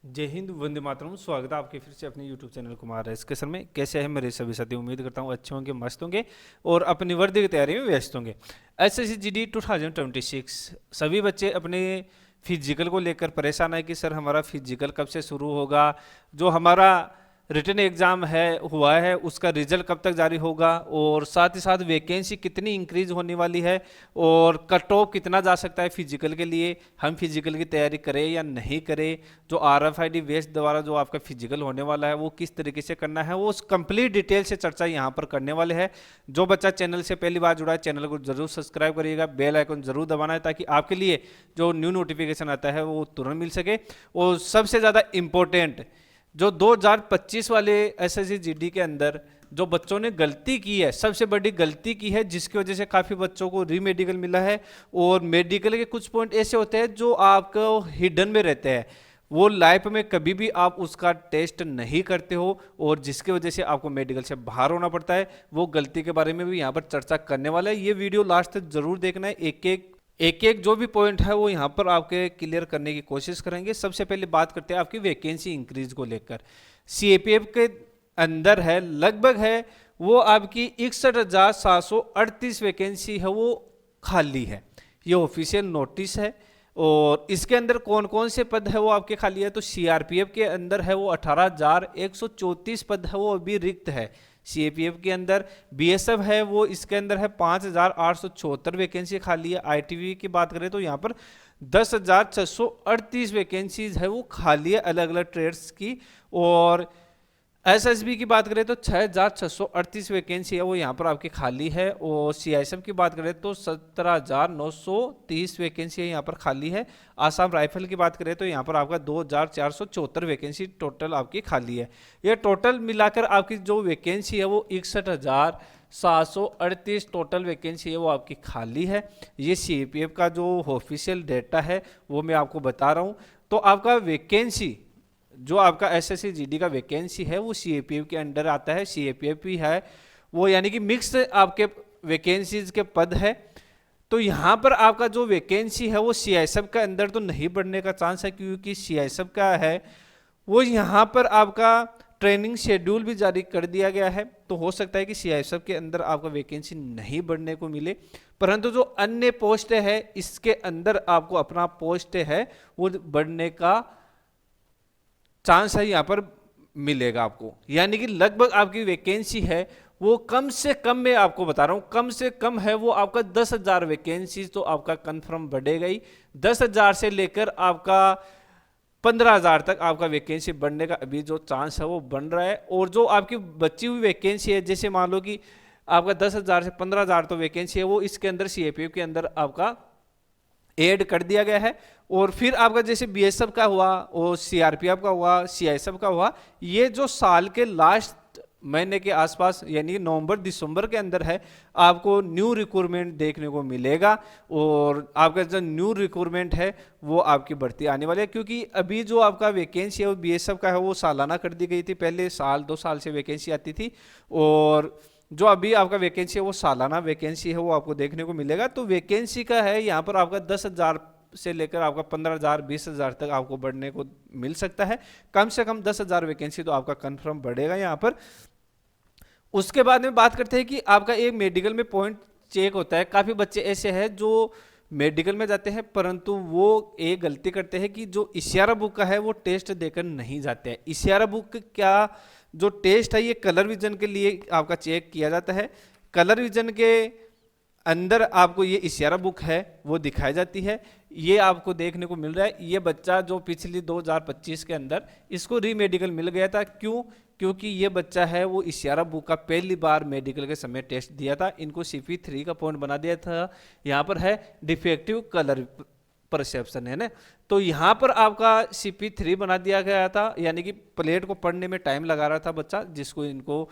जय हिंद, वंदे मातरम। स्वागत है आपके फिर से अपने YouTube चैनल कुमार एस के सर में। कैसे हैं मेरे सभी साथी? उम्मीद करता हूँ अच्छे होंगे, मस्त होंगे और अपनी वर्दी की तैयारी में व्यस्त होंगे। SSC GD 2026 सभी बच्चे अपने फिजिकल को लेकर परेशान है कि सर हमारा फिजिकल कब से शुरू होगा, जो हमारा रिटन एग्ज़ाम है हुआ है उसका रिजल्ट कब तक जारी होगा, और साथ ही साथ वैकेंसी कितनी इंक्रीज होने वाली है और कट ऑफ कितना जा सकता है फिजिकल के लिए, हम फिजिकल की तैयारी करें या नहीं करें, जो RFID बेस्ड द्वारा जो आपका फिजिकल होने वाला है वो किस तरीके से करना है, वो उस कंप्लीट डिटेल से चर्चा यहाँ पर करने वाले हैं। जो बच्चा चैनल से पहली बार जुड़ा है चैनल को जरूर सब्सक्राइब करिएगा, बेल आइकन जरूर दबाना है ताकि आपके लिए जो न्यू नोटिफिकेशन आता है वो तुरंत मिल सके। और सबसे ज़्यादा इम्पोर्टेंट, जो 2025 वाले SSC GD के अंदर जो बच्चों ने गलती की है, सबसे बड़ी गलती की है जिसकी वजह से काफ़ी बच्चों को रीमेडिकल मिला है, और मेडिकल के कुछ पॉइंट ऐसे होते हैं जो आपको हिडन में रहते हैं, वो लाइफ में कभी भी आप उसका टेस्ट नहीं करते हो और जिसकी वजह से आपको मेडिकल से बाहर होना पड़ता है। वो गलती के बारे में भी यहाँ पर चर्चा करने वाला है। ये वीडियो लास्ट तक जरूर देखना है, एक एक जो भी पॉइंट है वो यहाँ पर आपके क्लियर करने की कोशिश करेंगे। सबसे पहले बात करते हैं आपकी वैकेंसी इंक्रीज को लेकर। CAPF के अंदर है लगभग है वो आपकी 61,738 वैकेंसी है वो खाली है, ये ऑफिशियल नोटिस है। और इसके अंदर कौन कौन से पद है वो आपके खाली है, तो CRPF के अंदर है वो 18,134 पद है वो अभी रिक्त है। CAPF के अंदर BSF है वो इसके अंदर है 5,874 वैकेंसी खाली है। ITV की बात करें तो यहाँ पर 10,638 वैकेंसीज है वो खाली है अलग अलग ट्रेड्स की। और SSB की बात करें तो 6,638 वैकेंसी है वो यहाँ पर आपकी खाली है। और CISF की बात करें तो 17,930 वैकेंसी है यहाँ पर खाली है। आसाम राइफल की बात करें तो यहाँ पर आपका 2,474 वैकेंसी टोटल आपकी खाली है। ये टोटल मिलाकर आपकी जो वैकेंसी है वो 61,738 टोटल वैकेंसी है वो आपकी खाली है। ये CAPF का जो ऑफिशियल डेटा है वो मैं आपको बता रहा हूँ। तो आपका वैकेंसी जो आपका SSC GD का वैकेंसी है वो CAPF के अंडर आता है। CAPF भी है वो, यानी कि मिक्स आपके वैकेंसीज के पद है। तो यहाँ पर आपका जो वैकेंसी है वो CISF के अंदर तो नहीं बढ़ने का चांस है, क्योंकि CISF का है वो यहाँ पर आपका ट्रेनिंग शेड्यूल भी जारी कर दिया गया है। तो हो सकता है कि CISF के अंदर आपका वैकेंसी नहीं बढ़ने को मिले, परंतु जो अन्य पोस्ट है इसके अंदर आपको अपना पोस्ट है वो बढ़ने का चांस है यहाँ पर मिलेगा आपको। यानी कि लगभग आपकी वैकेंसी है वो कम से कम, मैं आपको बता रहा हूँ कम से कम है वो आपका 10,000 वैकेंसी तो आपका कंफर्म बढ़ेगा ही। 10,000 से लेकर आपका 15,000 तक आपका वैकेंसी बढ़ने का अभी जो चांस है वो बन रहा है। और जो आपकी बची हुई वैकेंसी है, जैसे मान लो कि आपका 10,000 से 15,000 तो वैकेंसी है वो इसके अंदर CAPF के अंदर आपका ऐड कर दिया गया है। और फिर आपका जैसे BSF का हुआ और CRPF का हुआ, CISF का हुआ, ये जो साल के लास्ट महीने के आसपास यानी नवंबर दिसंबर के अंदर है आपको न्यू रिक्रूटमेंट देखने को मिलेगा। और आपका जो न्यू रिक्रूटमेंट है वो आपकी बढ़ती आने वाली है, क्योंकि अभी जो आपका वैकेंसी है वो BSF का है वो सालाना कर दी गई थी। पहले साल 2 साल से वैकेंसी आती थी, और जो अभी आपका वैकेंसी है वो सालाना वैकेंसी है वो आपको देखने को मिलेगा। तो वैकेंसी का है यहाँ पर आपका 10,000 से लेकर आपका 15,000 20,000 तक आपको बढ़ने को मिल सकता है। कम से कम 10,000 वैकेंसी तो आपका कंफर्म बढ़ेगा यहाँ पर। उसके बाद में बात करते हैं कि आपका एक मेडिकल में पॉइंट चेक होता है। काफ़ी बच्चे ऐसे हैं जो मेडिकल में जाते हैं परंतु वो एक गलती करते हैं कि जो इशारा बुक का है वो टेस्ट देकर नहीं जाते हैं। इशारा बुक क्या जो टेस्ट है ये कलर विजन के लिए आपका चेक किया जाता है। कलर विजन के अंदर आपको ये इशारा बुक है वो दिखाई जाती है, ये आपको देखने को मिल रहा है। ये बच्चा जो पिछली 2025 के अंदर इसको रीमेडिकल मिल गया था, क्यों? क्योंकि ये बच्चा है वो इशारा बुक का पहली बार मेडिकल के समय टेस्ट दिया था। इनको CP3 का पॉइंट बना दिया था। यहाँ पर है डिफेक्टिव कलर परसेप्शन, है ना। तो यहाँ पर आपका CP3 बना दिया गया था, यानी कि प्लेट को पढ़ने में टाइम लगा रहा था बच्चा, जिसको इनको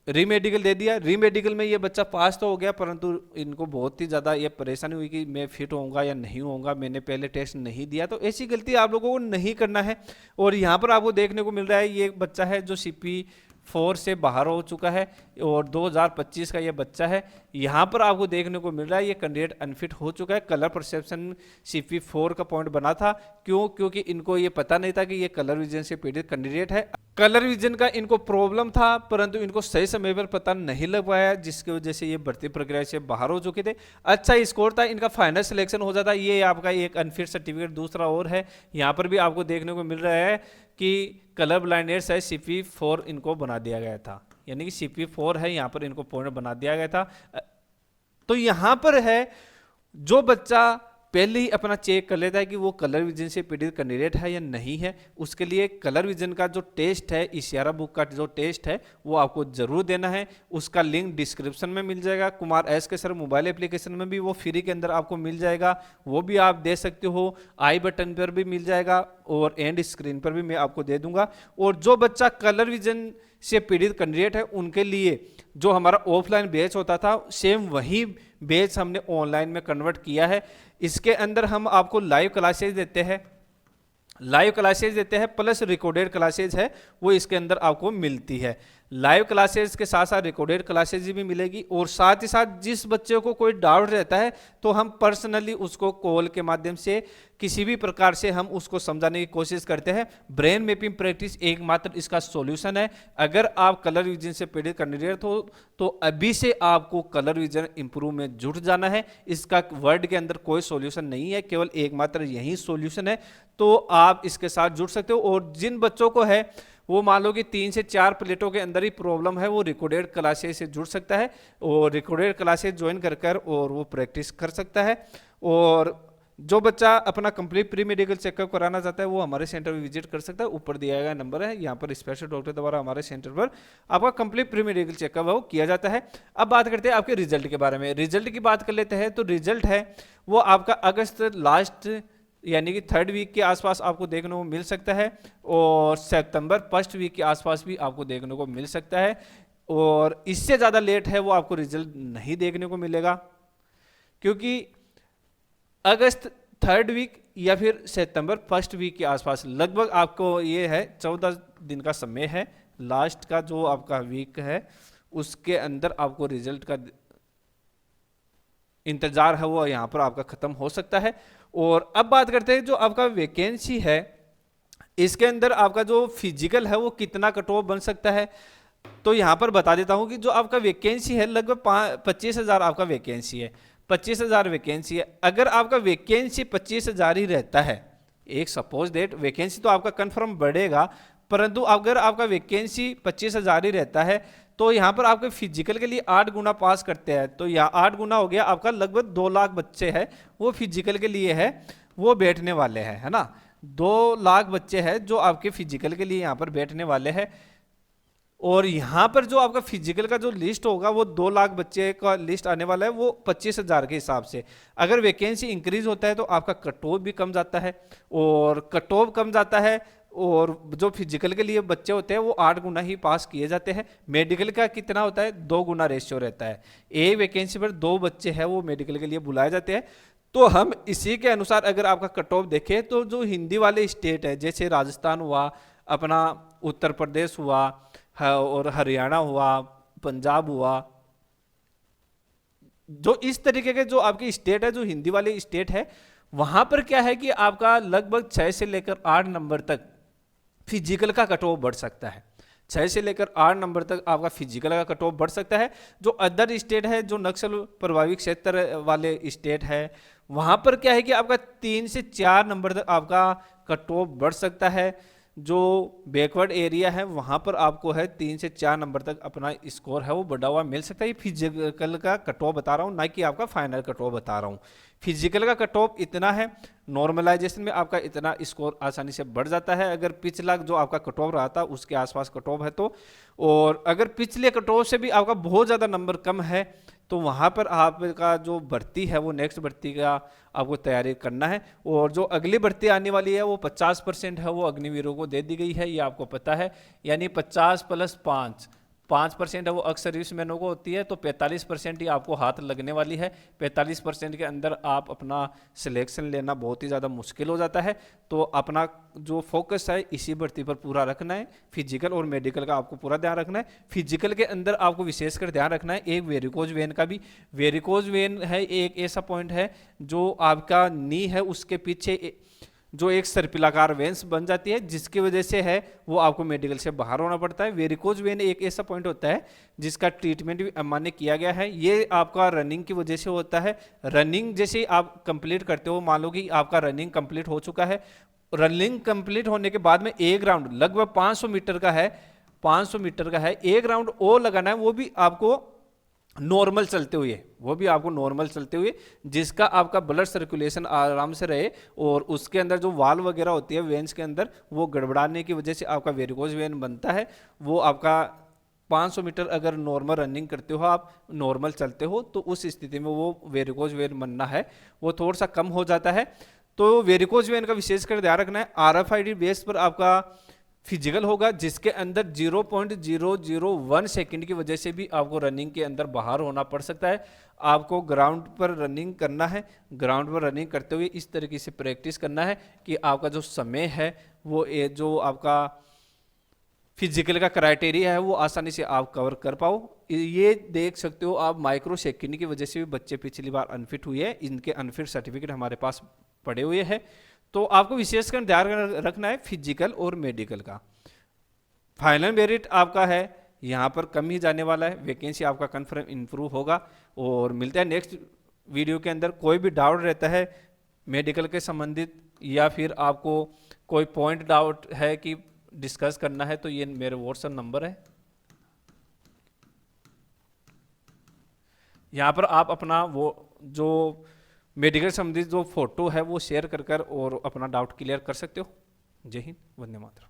रीमेडिकल दे दिया। रीमेडिकल में ये बच्चा पास तो हो गया, परंतु इनको बहुत ही ज़्यादा ये परेशानी हुई कि मैं फिट होऊंगा या नहीं होऊंगा, मैंने पहले टेस्ट नहीं दिया। तो ऐसी गलती आप लोगों को नहीं करना है। और यहाँ पर आपको देखने को मिल रहा है ये बच्चा है जो CP4 से बाहर हो चुका है, और 2025 का ये बच्चा है। यहाँ पर आपको देखने को मिल रहा है ये कैंडिडेट अनफिट हो चुका है। कलर परसेप्शन CP4 का पॉइंट बना था, क्यों? क्योंकि इनको ये पता नहीं था कि ये कलर विजन से पीड़ित कैंडिडेट है। कलर विजन का इनको प्रॉब्लम था, परंतु इनको सही समय पर पता नहीं लग पाया, जिसकी वजह से ये भर्ती प्रक्रिया से बाहर हो चुके थे। अच्छा स्कोर था, इनका फाइनल सिलेक्शन हो जाता। ये आपका एक अनफिट सर्टिफिकेट दूसरा और है, यहाँ पर भी आपको देखने को मिल रहा है कि कलर ब्लाइंडनेस है, CP4 इनको बना दिया गया था, यानी कि CP4 है, यहाँ पर इनको पॉइंट बना दिया गया था। तो यहाँ पर है जो बच्चा पहले ही अपना चेक कर लेता है कि वो कलर विजन से पीड़ित कैंडिडेट है या नहीं है, उसके लिए कलर विजन का जो टेस्ट है, इशारा बुक का जो टेस्ट है वो आपको जरूर देना है। उसका लिंक डिस्क्रिप्शन में मिल जाएगा। कुमार एस के सर मोबाइल एप्लीकेशन में भी वो फ्री के अंदर आपको मिल जाएगा, वो भी आप दे सकते हो। आई बटन पर भी मिल जाएगा और एंड स्क्रीन पर भी मैं आपको दे दूंगा। और जो बच्चा कलर विजन से पीड़ित कैंडिडेट है उनके लिए जो हमारा ऑफलाइन बैच होता था, सेम वही बैच हमने ऑनलाइन में कन्वर्ट किया है। इसके अंदर हम आपको लाइव क्लासेज देते हैं, प्लस रिकॉर्डेड क्लासेज है वो इसके अंदर आपको मिलती है। लाइव क्लासेस के साथ साथ रिकॉर्डेड क्लासेज भी मिलेगी। और साथ ही साथ जिस बच्चे को कोई डाउट रहता है तो हम पर्सनली उसको कॉल के माध्यम से किसी भी प्रकार से हम उसको समझाने की कोशिश करते हैं। ब्रेन मैपिंग प्रैक्टिस एकमात्र इसका सॉल्यूशन है। अगर आप कलर विजन से पीड़ित कैंडिडेट हो तो अभी से आपको कलर विजन इंप्रूव में जुट जाना है। इसका वर्ड के अंदर कोई सॉल्यूशन नहीं है, केवल एकमात्र यही सॉल्यूशन है। तो आप इसके साथ जुड़ सकते हो। और जिन बच्चों को है वो मान लो कि 3 से 4 प्लेटों के अंदर ही प्रॉब्लम है, वो रिकॉर्डेड क्लासेस से जुड़ सकता है और रिकॉर्डेड क्लासेस ज्वाइन कर और वो प्रैक्टिस कर सकता है। और जो बच्चा अपना कंप्लीट प्री मेडिकल चेकअप कराना चाहता है वो हमारे सेंटर में विजिट कर सकता है। ऊपर दिया गया नंबर है, यहाँ पर स्पेशल डॉक्टर द्वारा हमारे सेंटर पर आपका कंप्लीट प्री मेडिकल चेकअप है वो किया जाता है। अब बात करते हैं आपके रिजल्ट के बारे में। रिजल्ट की बात कर लेते हैं तो रिजल्ट है वो आपका अगस्त लास्ट यानी कि 3rd वीक के आसपास आपको देखने को मिल सकता है और सितंबर 1st वीक के आसपास भी आपको देखने को मिल सकता है। और इससे ज़्यादा लेट है वो आपको रिजल्ट नहीं देखने को मिलेगा, क्योंकि अगस्त 3rd वीक या फिर सितंबर 1st वीक के आसपास लगभग आपको ये है 14 दिन का समय है। लास्ट का जो आपका वीक है उसके अंदर आपको रिजल्ट का इंतजार है वो यहाँ पर आपका खत्म हो सकता है। और अब बात करते हैं जो आपका वैकेंसी है, इसके अंदर आपका जो फिजिकल है वो कितना कट ऑफ बन सकता है। तो यहाँ पर बता देता हूँ कि जो आपका वैकेंसी है लगभग 25,000 आपका वैकेंसी है, 25,000 वैकेंसी है। अगर आपका वैकेंसी 25,000 ही रहता है, एक सपोज डेट वैकेंसी तो आपका कंफर्म बढ़ेगा, परंतु अगर आपका वैकेंसी 25,000 ही रहता है तो यहाँ पर आपके फिजिकल के लिए 8 गुना पास करते हैं, तो यहाँ 8 गुना हो गया आपका लगभग 2 लाख बच्चे हैं वो फिजिकल के लिए है वो बैठने वाले हैं, है ना। 2 लाख बच्चे हैं जो आपके फिजिकल के लिए यहाँ पर बैठने वाले हैं। और यहाँ पर जो आपका फिजिकल का जो लिस्ट होगा वो 2 लाख बच्चे का लिस्ट आने वाला है वो 25,000 के हिसाब से। अगर वैकेंसी इंक्रीज होता है तो आपका कट ऑफ भी कम जाता है, और कट ऑफ कम जाता है और जो फिजिकल के लिए बच्चे होते हैं वो 8 गुना ही पास किए जाते हैं। मेडिकल का कितना होता है, 2 गुना रेशियो रहता है। एक वैकेंसी पर 2 बच्चे हैं वो मेडिकल के लिए बुलाए जाते हैं। तो हम इसी के अनुसार अगर आपका कट ऑफ देखें तो जो हिंदी वाले स्टेट है जैसे राजस्थान हुआ, अपना उत्तर प्रदेश हुआ और हरियाणा हुआ, पंजाब हुआ, जो इस तरीके के जो आपकी स्टेट है, जो हिंदी वाले स्टेट है, वहां पर क्या है कि आपका लगभग 6 से लेकर 8 नंबर तक फिजिकल का कट ऑफ बढ़ सकता है। 6 से लेकर 8 नंबर तक आपका फिजिकल का कट ऑफ बढ़ सकता है। जो अदर स्टेट है, जो नक्सल प्रभावित क्षेत्र वाले स्टेट है, वहां पर क्या है कि आपका 3 से 4 नंबर तक आपका कट ऑफ बढ़ सकता है। जो बैकवर्ड एरिया है वहां पर आपको है 3 से 4 नंबर तक अपना स्कोर है वो बढ़ा हुआ मिल सकता है। ये फिजिकल का कट ऑफ बता रहा हूँ, ना कि आपका फाइनल कट ऑफ बता रहा हूँ। फिजिकल का कट ऑफ इतना है, नॉर्मलाइजेशन में आपका इतना स्कोर आसानी से बढ़ जाता है अगर पिछला जो आपका कट ऑफ रहा था उसके आसपास कट ऑफ है तो। और अगर पिछले कट ऑफ से भी आपका बहुत ज़्यादा नंबर कम है तो वहाँ पर आपका जो भर्ती है वो नेक्स्ट भर्ती का आपको तैयारी करना है। और जो अगली भर्ती आने वाली है वो 50% है वो अग्निवीरों को दे दी गई है, ये आपको पता है। यानी 50 + 5 5% है वो अक्सर सर्विसमैनों को होती है, तो 45% ही आपको हाथ लगने वाली है। 45% के अंदर आप अपना सिलेक्शन लेना बहुत ही ज़्यादा मुश्किल हो जाता है। तो अपना जो फोकस है इसी भर्ती पर पूरा रखना है। फिजिकल और मेडिकल का आपको पूरा ध्यान रखना है। फिजिकल के अंदर आपको विशेषकर ध्यान रखना है एक वेरिकोज वेन का भी। वेरिकोज वेन है एक ऐसा पॉइंट है जो आपका नी है उसके पीछे जो एक सर्पिलाकार वेंस बन जाती है, जिसकी वजह से है वो आपको मेडिकल से बाहर होना पड़ता है। वेरिकोज वेन एक ऐसा पॉइंट होता है जिसका ट्रीटमेंट भी मान्य किया गया है। ये आपका रनिंग की वजह से होता है। रनिंग जैसे आप कंप्लीट करते हो, मान लो कि आपका रनिंग कंप्लीट हो चुका है, रनिंग कंप्लीट होने के बाद में एक राउंड लगभग 500 मीटर का है, 500 मीटर का है, एक राउंड और लगाना है, वो भी आपको नॉर्मल चलते हुए, वो भी आपको नॉर्मल चलते हुए, जिसका आपका ब्लड सर्कुलेशन आराम से रहे और उसके अंदर जो वाल वगैरह होती है वेन्स के अंदर वो गड़बड़ाने की वजह से आपका वेरिकोज वेन बनता है। वो आपका 500 मीटर अगर नॉर्मल रनिंग करते हो, आप नॉर्मल चलते हो, तो उस स्थिति में वो वेरिकोज वेन बनना है वो थोड़ा सा कम हो जाता है। तो वेरिकोज वेन का विशेषकर ध्यान रखना है। RFID बेस पर आपका फिजिकल होगा जिसके अंदर 0.001 सेकंड की वजह से भी आपको रनिंग के अंदर बाहर होना पड़ सकता है। आपको ग्राउंड पर रनिंग करना है, ग्राउंड पर रनिंग करते हुए इस तरीके से प्रैक्टिस करना है कि आपका जो समय है वो जो आपका फिजिकल का क्राइटेरिया है वो आसानी से आप कवर कर पाओ। ये देख सकते हो आप माइक्रो सेकंड की वजह से भी बच्चे पिछली बार अनफिट हुए हैं, इनके अनफिट सर्टिफिकेट हमारे पास पड़े हुए हैं। तो आपको विशेषकर ध्यान रखना है फिजिकल और मेडिकल का। फाइनल मेरिट आपका है यहाँ पर कम ही जाने वाला है, वैकेंसी आपका कन्फर्म इंप्रूव होगा। और मिलता है नेक्स्ट वीडियो के अंदर। कोई भी डाउट रहता है मेडिकल के संबंधित या फिर आपको कोई पॉइंट डाउट है कि डिस्कस करना है, तो ये मेरे व्हाट्सएप नंबर है, यहाँ पर आप अपना वो जो मेडिकल संबंधित जो फोटो है वो शेयर कर और अपना डाउट क्लियर कर सकते हो। जय हिंद, वंदे मातरम।